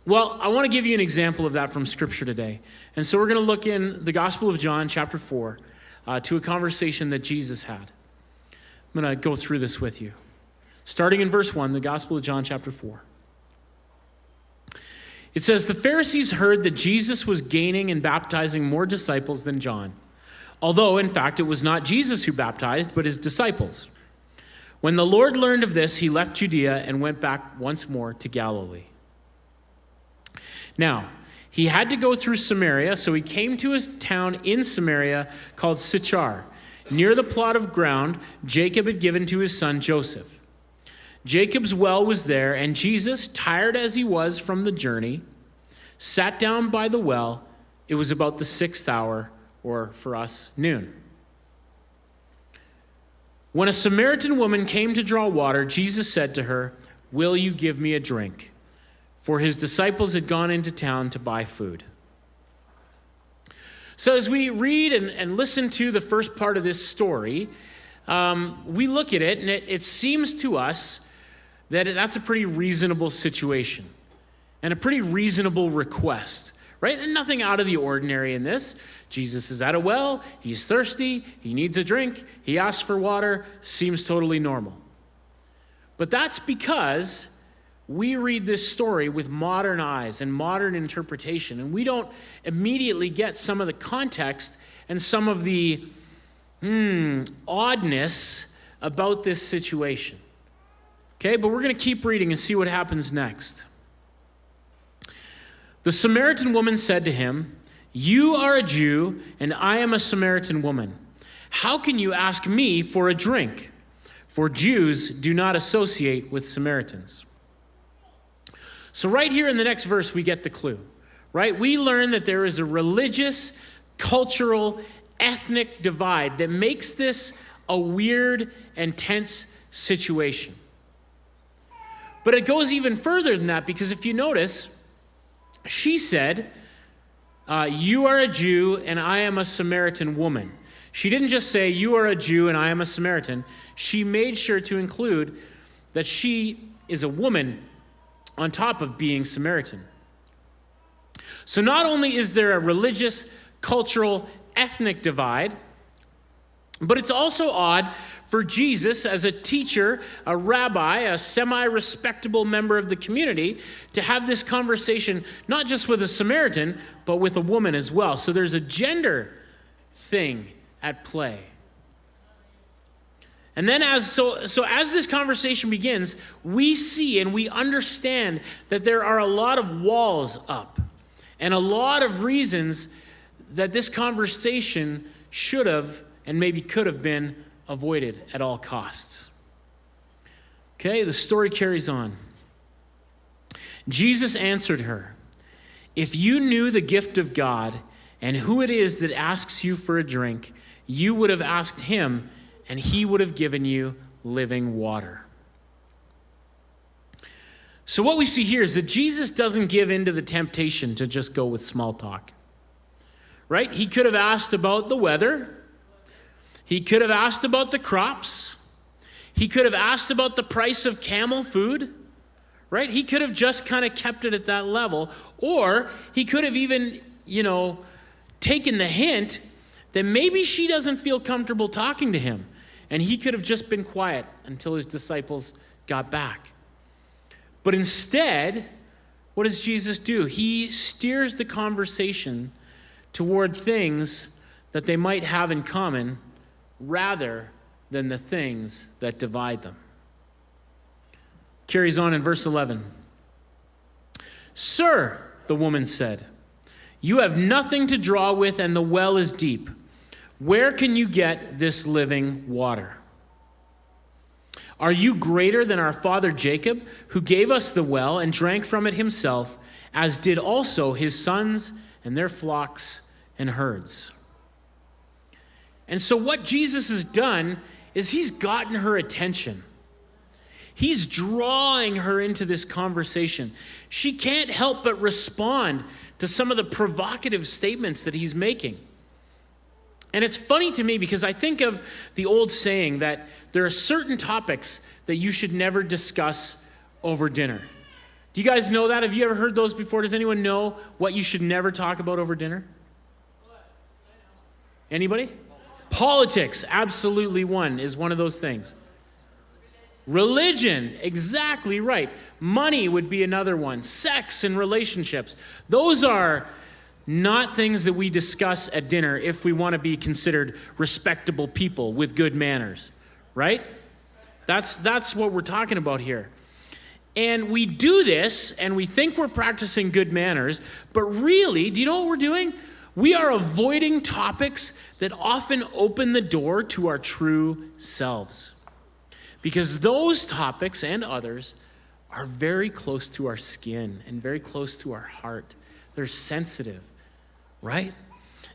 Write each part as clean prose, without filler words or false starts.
Well, I want to give you an example of that from Scripture today. And so we're going to look in the Gospel of John, chapter 4, to a conversation that Jesus had. I'm going to go through this with you. Starting in verse 1, the Gospel of John, chapter 4. It says, "The Pharisees heard that Jesus was gaining and baptizing more disciples than John, although, in fact, it was not Jesus who baptized, but his disciples. When the Lord learned of this, he left Judea and went back once more to Galilee. Now, he had to go through Samaria, so he came to his town in Samaria called Sychar, near the plot of ground Jacob had given to his son Joseph. Jacob's well was there, and Jesus, tired as he was from the journey, sat down by the well. It was about the 6th hour, or for us, noon. When a Samaritan woman came to draw water, Jesus said to her, 'Will you give me a drink?' For his disciples had gone into town to buy food." So as we read and listen to the first part of this story, we look at it, and it seems to us that that's a pretty reasonable situation and a pretty reasonable request, right? And nothing out of the ordinary in this. Jesus is at a well, he's thirsty, he needs a drink, he asks for water, seems totally normal. But that's because we read this story with modern eyes and modern interpretation, and we don't immediately get some of the context and some of the oddness about this situation. Okay, but we're going to keep reading and see what happens next. The Samaritan woman said to him, "You are a Jew, and I am a Samaritan woman. How can you ask me for a drink? For Jews do not associate with Samaritans." So right here in the next verse, we get the clue, right? We learn that there is a religious, cultural, ethnic divide that makes this a weird and tense situation. But it goes even further than that, because if you notice, she said, "You are a Jew and I am a Samaritan woman." She didn't just say, "You are a Jew and I am a Samaritan." She made sure to include that she is a woman on top of being Samaritan. So not only is there a religious, cultural, ethnic divide, but it's also odd for Jesus, as a teacher, a rabbi, a semi-respectable member of the community, to have this conversation not just with a Samaritan, but with a woman as well. So there's a gender thing at play. And then as this conversation begins, we see and we understand that there are a lot of walls up and a lot of reasons that this conversation should have and maybe could have been avoided at all costs. Okay, the story carries on. Jesus answered her, "If you knew the gift of God and who it is that asks you for a drink, you would have asked him, and he would have given you living water." So what we see here is that Jesus doesn't give in to the temptation to just go with small talk, right? He could have asked about the weather. He could have asked about the crops. He could have asked about the price of camel food, right? He could have just kind of kept it at that level. Or he could have even, taken the hint that maybe she doesn't feel comfortable talking to him. And he could have just been quiet until his disciples got back. But instead, what does Jesus do? He steers the conversation toward things that they might have in common rather than the things that divide them. Carries on in verse 11. "Sir," the woman said, "you have nothing to draw with, and the well is deep. Where can you get this living water? Are you greater than our father Jacob, who gave us the well and drank from it himself, as did also his sons and their flocks and herds?" And so what Jesus has done is he's gotten her attention. He's drawing her into this conversation. She can't help but respond to some of the provocative statements that he's making. And it's funny to me because I think of the old saying that there are certain topics that you should never discuss over dinner. Do you guys know that? Have you ever heard those before? Does anyone know what you should never talk about over dinner? Anybody? Politics, absolutely is one of those things. Religion, exactly right. Money would be another one. Sex and relationships. Those are not things that we discuss at dinner if we want to be considered respectable people with good manners, right? That's what we're talking about here. And we do this, and we think we're practicing good manners, but really, do you know what we're doing? We are avoiding topics that often open the door to our true selves. Because those topics and others are very close to our skin and very close to our heart. They're sensitive, right?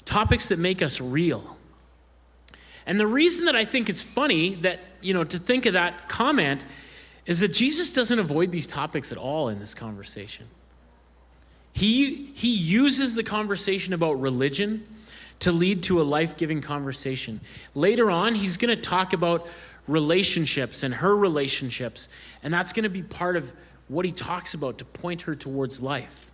Topics that make us real. And the reason that I think it's funny that, to think of that comment is that Jesus doesn't avoid these topics at all in this conversation. He uses the conversation about religion to lead to a life-giving conversation. Later on, he's going to talk about relationships and her relationships, and that's going to be part of what he talks about to point her towards life.